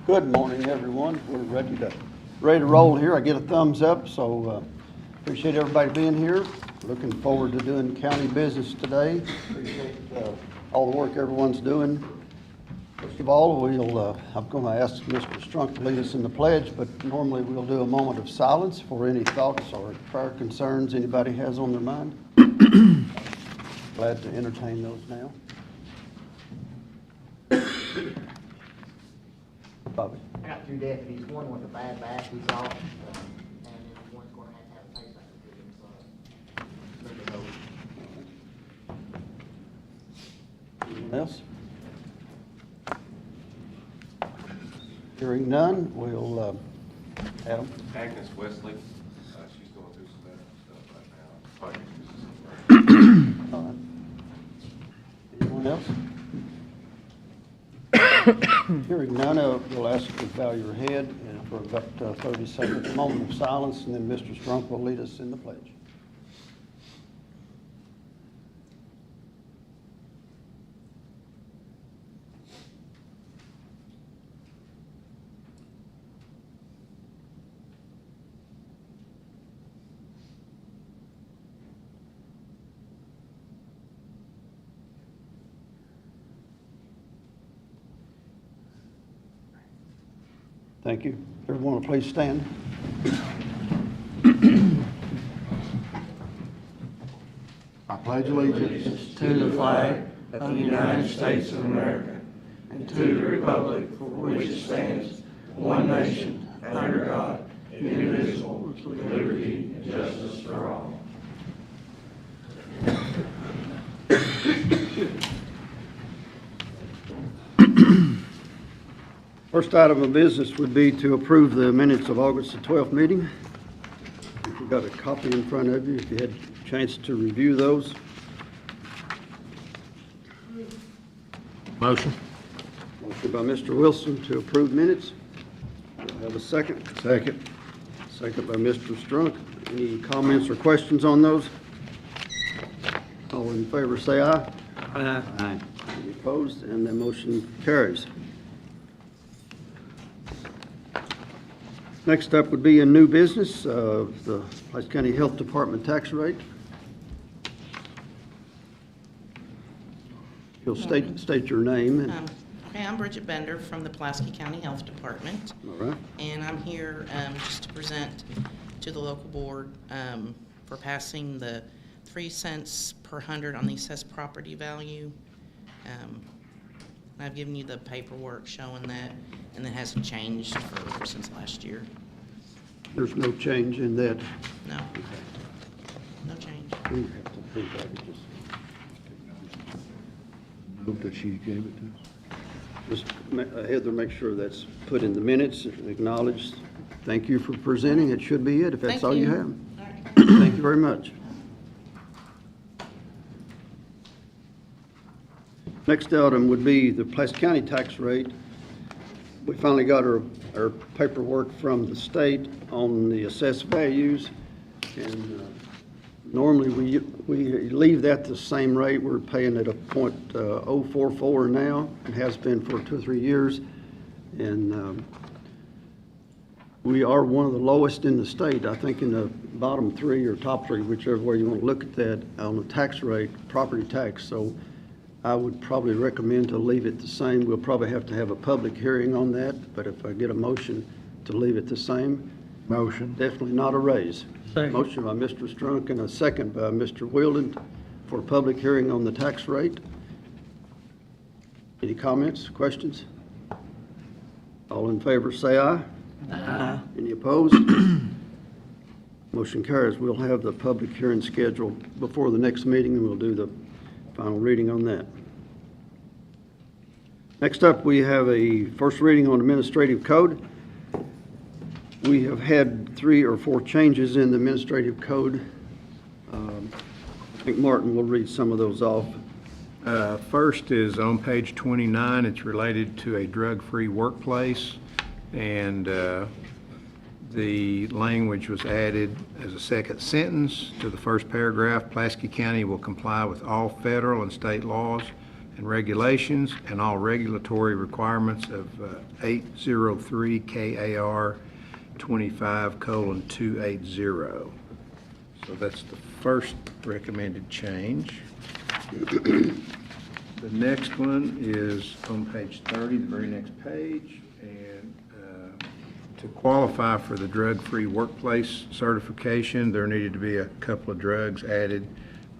Good morning, everyone. We're ready to roll here. I get a thumbs up, so appreciate everybody being here. Looking forward to doing county business today. Appreciate all the work everyone's doing. First of all, I'm going to ask Mr. Strunk to lead us in the pledge, but normally we'll do a moment of silence for any thoughts or prior concerns anybody has on their mind. Glad to entertain those now. Bobby. I got 2 deputies, one with a bad back, he's off, and then one's going to have a pacemaker put in, so look at those. Anyone else? Hearing none, we'll, Adam. Agnes Wesley, she's going through some medical stuff right now. All right. Anyone else? Hearing none, we'll ask you to bow your head and for about 30 seconds, a moment of silence, and then Mr. Strunk will lead us in the pledge. Thank you. Everyone, please stand. I pledge allegiance to the flag of the United States of America and to the republic for which it stands, one nation, under God, indivisible, with liberty and justice for all. First item of business would be to approve the minutes of August the 12th meeting. If you've got a copy in front of you, if you had a chance to review those. Motion. Motion by Mr. Wilson to approve minutes. We'll have a second. Second. Second by Mr. Strunk. Any comments or questions on those? All in favor say aye. Aye. Any opposed? And the motion carries. Next up would be a new business, the Pulaski County Health Department tax rate. You'll state your name. And, Okay, I'm Bridget Bender from the Pulaski County Health Department. all right. And I'm here just to present to the local board for passing the 3 cents per hundred on the assessed property value. I've given you the paperwork showing that, and it hasn't changed since last year. There's no change in that. No. No change. We have to approve that. It Move that she gave it to us. Just Heather, make sure that's put in the minutes, acknowledged. Thank you for presenting. It should be it, if that's Thank all you you. have. All right. Thank you very much. Next item would be the Pulaski County tax rate. We finally got our paperwork from the state on the assessed values, and normally we leave that the same rate. We're paying at a .044 now, and has been for 2 or 3 years, and we are one of the lowest in the state. I think in the bottom 3 or top 3, whichever way you want to look at that, on the tax rate, property tax. So I would probably recommend to leave it the same. We'll probably have to have a public hearing on that, but if I get a motion to leave it the same, Motion. definitely not a raise. Second. Motion by Mr. Strunk and a second by Mr. Wilden for public hearing on the tax rate. Any comments, questions? All in favor say aye. Aye. Any opposed? Motion carries. We'll have the public hearing scheduled before the next meeting, and we'll do the final reading on that. Next up, we have a first reading on administrative code. We have had 3 or 4 changes in the administrative code. I think Martin will read some of those off. First is on page 29. It's related to a drug-free workplace, and the language was added as a second sentence to the first paragraph. Pulaski County will comply with all federal and state laws and regulations and all regulatory requirements of 803 KAR 25:280. So that's the first recommended change. The next one is on page 30, the very next page, and to qualify for the drug-free workplace certification, there needed to be a couple of drugs added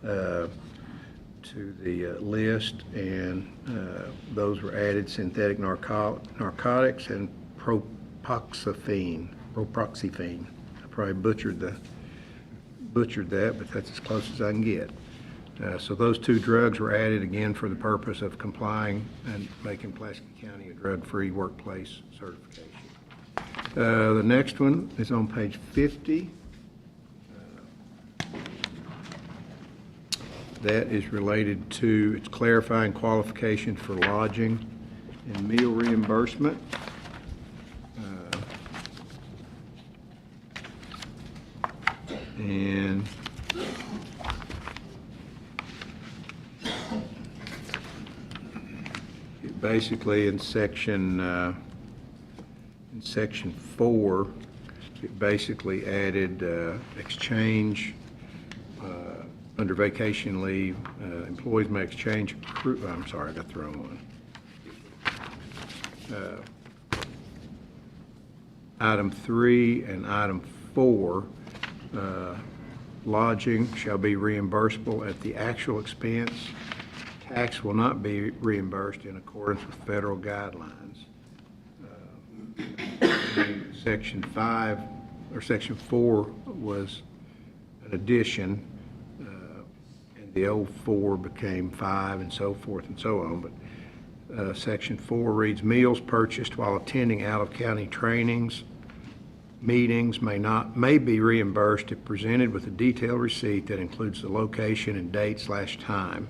to the list, and those were added: synthetic narcotics and propoxyphene. I probably butchered that, but that's as close as I can get. So those two drugs were added again for the purpose of complying and making Pulaski County a drug-free workplace certification. The next one is on page 50. That is related to, it's clarifying qualifications for lodging and meal reimbursement. And basically in section 4, it basically added exchange under vacation leave. Employees may exchange I'm sorry, I got the wrong one. Item 3 and item 4, lodging shall be reimbursable at the actual expense. Tax will not be reimbursed in accordance with federal guidelines. Section 5 or Section 4 was an addition, and the old 4 became 5, and so forth and so on. But Section 4 reads: meals purchased while attending out-of-county meetings may be reimbursed if presented with a detailed receipt that includes the location and date/time.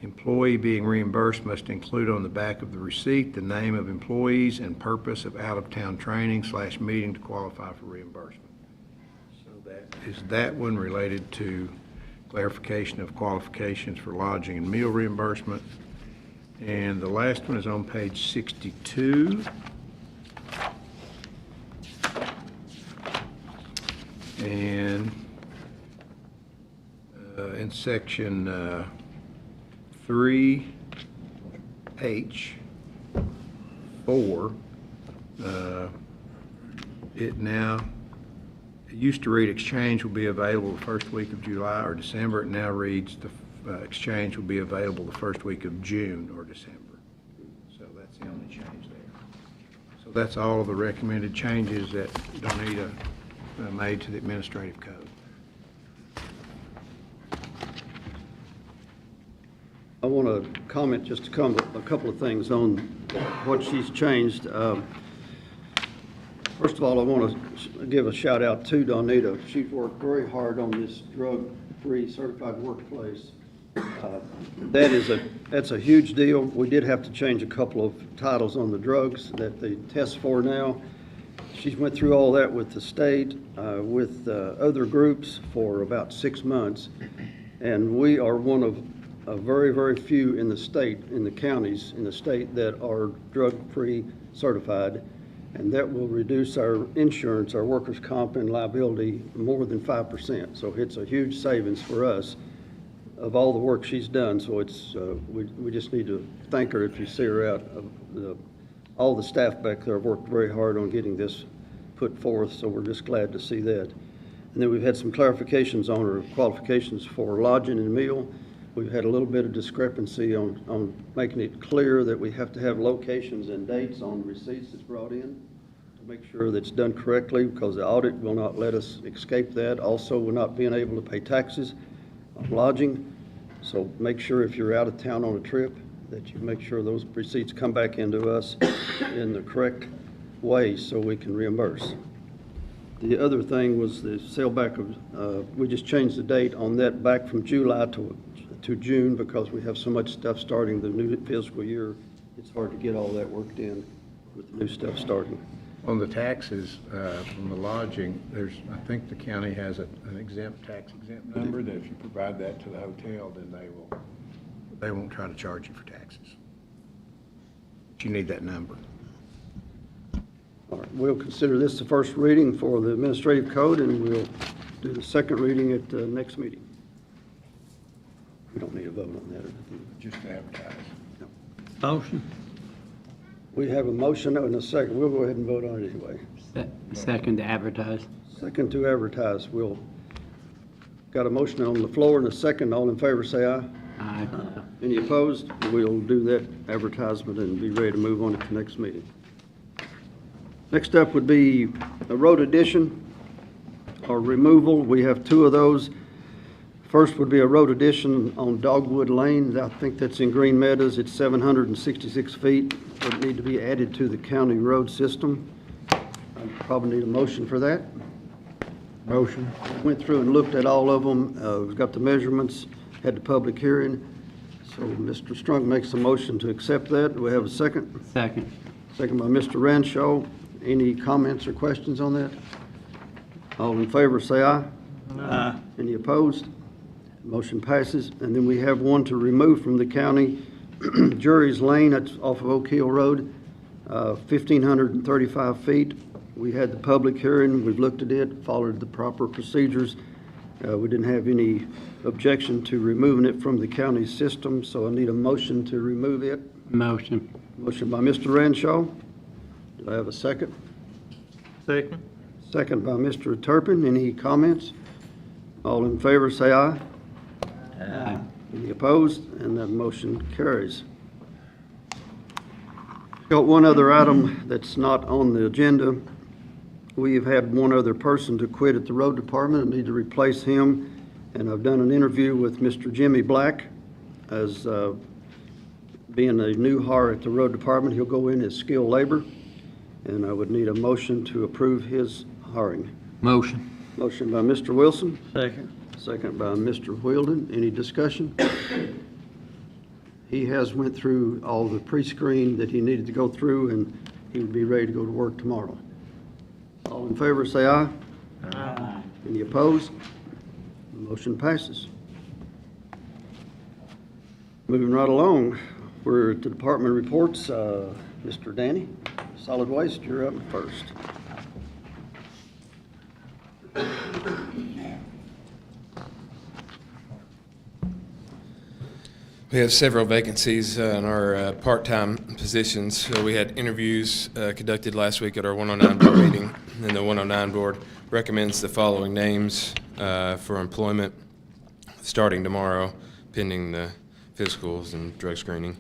Employee being reimbursed must include on the back of the receipt the name of employees and purpose of out-of-town training/meeting to qualify for reimbursement. So that is that one related to clarification of qualifications for lodging and meal reimbursement. And the last one is on page 62. And in section 3H4, it used to read exchange will be available the first week of July or December. It now reads the exchange will be available the first week of June or December. So that's the only change there. So that's all of the recommended changes that Donita made to the administrative code. I want to comment just a couple of things on what she's changed. First of all, I want to give a shout out to Donita. She's worked very hard on this drug-free certified workplace. That's a huge deal. We did have to change a couple of titles on the drugs that they test for now. She's went through all that with the state, with other groups for about 6 months, and we are one of very, very few in the state, in the counties in the state that are drug-free certified, and that will reduce our insurance, our workers' comp and liability more than 5%. So it's a huge savings for us of all the work she's done. So it's we just need to thank her if you see her out. All the staff back there have worked very hard on getting this put forth, so we're just glad to see that. And then we've had some clarifications on her qualifications for lodging and meal. We've had a little bit of discrepancy on making it clear that we have to have locations and dates on receipts that's brought in to make sure that's done correctly, because the audit will not let us escape that. Also, we're not being able to pay taxes on lodging. So make sure if you're out of town on a trip that you make sure those receipts come back into us in the correct way so we can reimburse. The other thing was the sale back of, we just changed the date on that back from July to June, because we have so much stuff starting the new fiscal year. It's hard to get all that worked in with the new stuff starting. On the taxes, on the lodging, I think the county has an tax exempt number that if you provide that to the hotel, then They won't try to charge you for taxes. But you need that number. All right, we'll consider this the first reading for the administrative code, and we'll do the second reading at the next meeting. We don't need a vote on that or anything. Just to advertise. Motion. We have a motion and a second. We'll go ahead and vote on it anyway. Second to advertise. Second to advertise. We'll, got a motion on the floor and a second. All in favor, say aye. Aye. Any opposed? We'll do that advertisement and be ready to move on to the next meeting. Next up would be a road addition or removal. We have two of those. First would be a road addition on Dogwood Lane. I think that's in Green Meadows. It's 766 feet. Would need to be added to the county road system. I probably need a motion for that. Motion. Went through and looked at all of them. We've got the measurements, had the public hearing. So Mr. Strunk makes a motion to accept that. Do we have a second? Second. Second by Mr. Renshaw. Any comments or questions on that? All in favor, say aye. Aye. Any opposed? Motion passes. And then we have one to remove from the county, Jury's Lane, that's off of Oak Hill Road, 1,535 feet. We had the public hearing, we've looked at it, followed the proper procedures. We didn't have any objection to removing it from the county system, so I need a motion to remove it. Motion. Motion by Mr. Renshaw. Do I have a second? Second. Second by Mr. Turpin. Any comments? All in favor, say aye. Aye. Any opposed? And that motion carries. Got one other item that's not on the agenda. We have had one other person to quit at the road department and need to replace him. And I've done an interview with Mr. Jimmy Black as being a new hire at the road department. He'll go in as skilled labor. And I would need a motion to approve his hiring. Motion. Motion by Mr. Wilson. Second. Second by Mr. Wheeldon. Any discussion? He has went through all the pre-screen that he needed to go through, and he would be ready to go to work tomorrow. All in favor, say aye. Aye. Any opposed? Motion passes. Moving right along, we're at the department reports. Mr. Danny, Solid Waste, you're up first. We have several vacancies in our part-time positions. We had interviews conducted last week at our 109 board meeting, and the 109 board recommends the following names for employment starting tomorrow, pending the physicals and drug screening.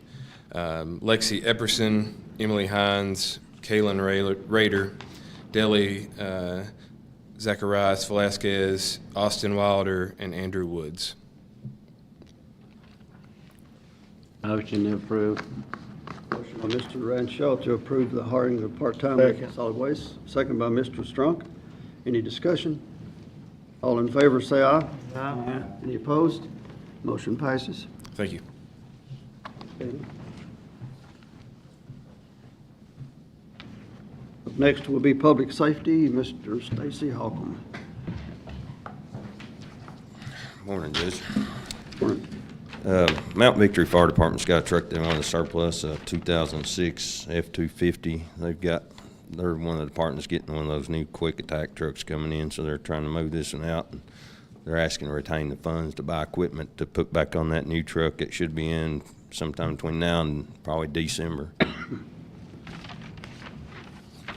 Lexi Epperson, Emily Hines, Kaylin Rader, Deli Zacharias Velasquez, Austin Wilder, and Andrew Woods. Motion to approve. Motion by Mr. Renshaw to approve the hiring of part-time Second. solid waste. Second by Mr. Strunk. Any discussion? All in favor, say aye. Aye. Any opposed? Motion passes. Thank you. Up next will be public safety, Mr. Stacy Holcomb. Morning, Judge. Morning. Mount Victory Fire Department's got a truck they want to surplus, a 2006 F-250. They're one of the departments getting one of those new quick attack trucks coming in, so they're trying to move this one out. And they're asking to retain the funds to buy equipment to put back on that new truck. It should be in sometime between now and probably December.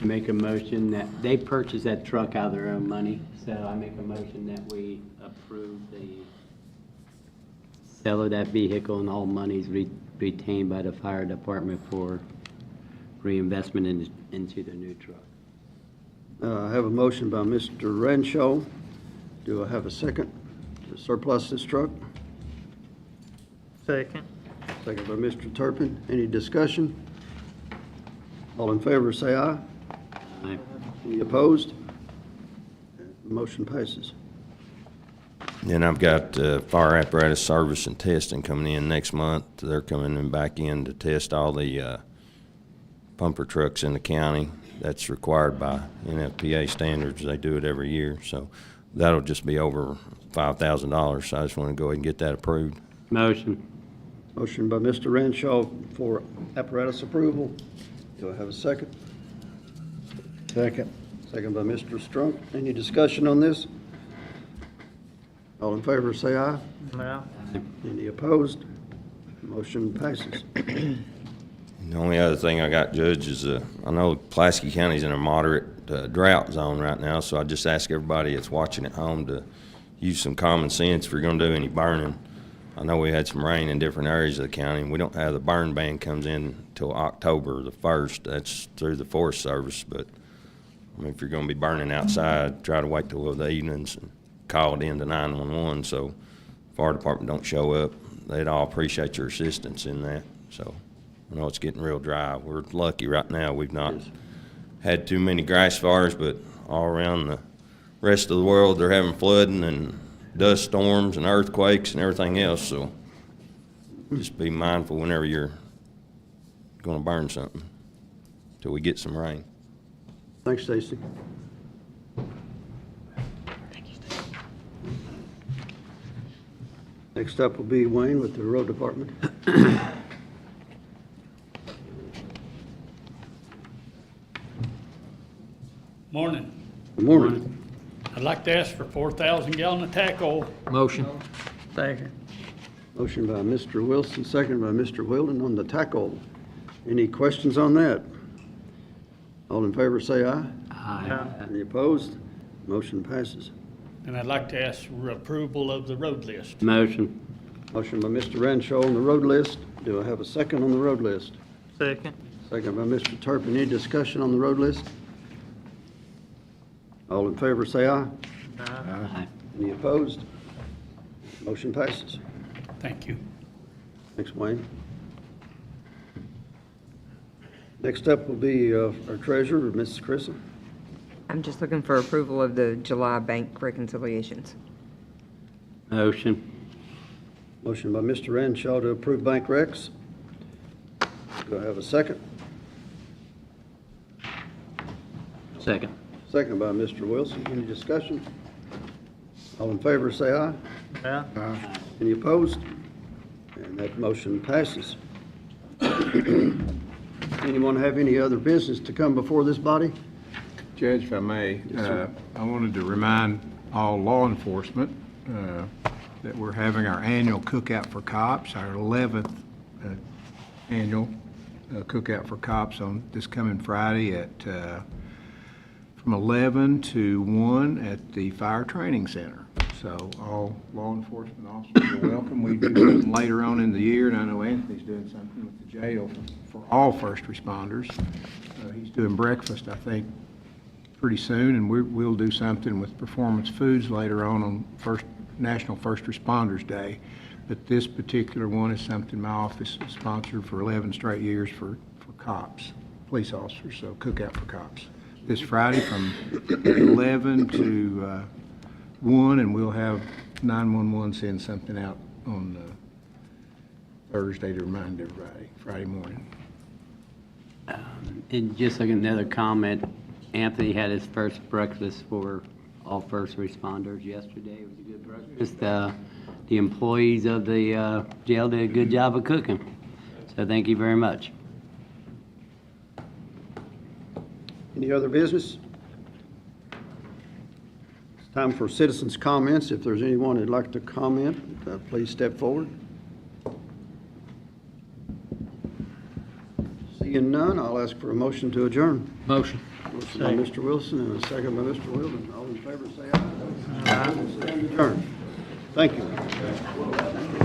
Make a motion that, they purchased that truck out of their own money, so I make a motion that we approve the sale of that vehicle and all monies retained by the fire department for reinvestment into the new truck. I have a motion by Mr. Renshaw. Do I have a second to surplus this truck? Second. Second by Mr. Turpin. Any discussion? All in favor, say aye. Aye. Any opposed? Motion passes. Then I've got fire apparatus service and testing coming in next month. They're coming in back in to test all the pumper trucks in the county. That's required by NFPA standards. They do it every year. So that'll just be over $5,000. So I just want to go ahead and get that approved. Motion. Motion by Mr. Renshaw for apparatus approval. Do I have a second? Second. Second by Mr. Strunk. Any discussion on this? All in favor, say aye. Any opposed? Motion passes. The only other thing I got, Judge, is I know Pulaski County's in a moderate drought zone right now, so I just ask everybody that's watching at home to use some common sense if you're going to do any burning. I know we had some rain in different areas of the county, and we don't have the burn ban comes in until October the 1st. That's through the Forest Service, but I mean, if you're going to be burning outside, try to wait till the evenings and call it in to 911 so fire department don't show up. They'd all appreciate your assistance in that. So I know it's getting real dry. We're lucky right now. We've not had too many grass fires, but all around the rest of the world, they're having flooding and dust storms and earthquakes and everything else. So just be mindful whenever you're going to burn something till we get some rain. Thanks, Stacy. Next up will be Wayne with the road department. Morning. Good morning. I'd like to ask for 4,000 gallon of tack oil. Motion. Second. Motion by Mr. Wilson, second by Mr. Wilden on the tackle. Any questions on that? All in favor say aye. Aye. Any opposed? Motion passes. And I'd like to ask for approval of the road list. Motion. Motion by Mr. Renshaw on the road list. Do I have a second on the road list? Second. Second by Mr. Turpin. Any discussion on the road list? All in favor say aye. Aye. Any opposed? Motion passes. Thank you. Thanks, Wayne. Next up will be our treasurer, Mrs. Chrisson. I'm just looking for approval of the July bank reconciliations. Motion. Motion by Mr. Renshaw to approve bank recs. Do I have a second? Second. Second by Mr. Wilson. Any discussion? All in favor say aye. Aye. Any opposed? And that motion passes. Anyone have any other business to come before this body? Judge, if I may, I wanted to remind all law enforcement that we're having our annual cookout for cops, our 11th annual cookout for cops on this coming Friday at from 11 to 1 at the Fire Training Center. So all law enforcement officers are welcome. We do something later on in the year, and I know Anthony's doing something with the jail for all first responders. He's doing breakfast, I think, pretty soon, and we'll do something with Performance Foods later on National First Responders Day. But this particular one is something my office has sponsored for 11 straight years for cops, police officers, so cookout for cops. This Friday from 11 to 1, and we'll have 911 send something out on Thursday to remind everybody, Friday morning. And just like another comment, Anthony had his first breakfast for all first responders yesterday. It was a good breakfast. The employees of the jail did a good job of cooking. So thank you very much. Any other business? It's time for citizens' comments. If there's anyone who'd like to comment, please step forward. Seeing none, I'll ask for a motion to adjourn. Motion. Motion by Mr. Wilson and a second by Mr. Wilden. All in favor, say aye. Stand adjourned. Thank you.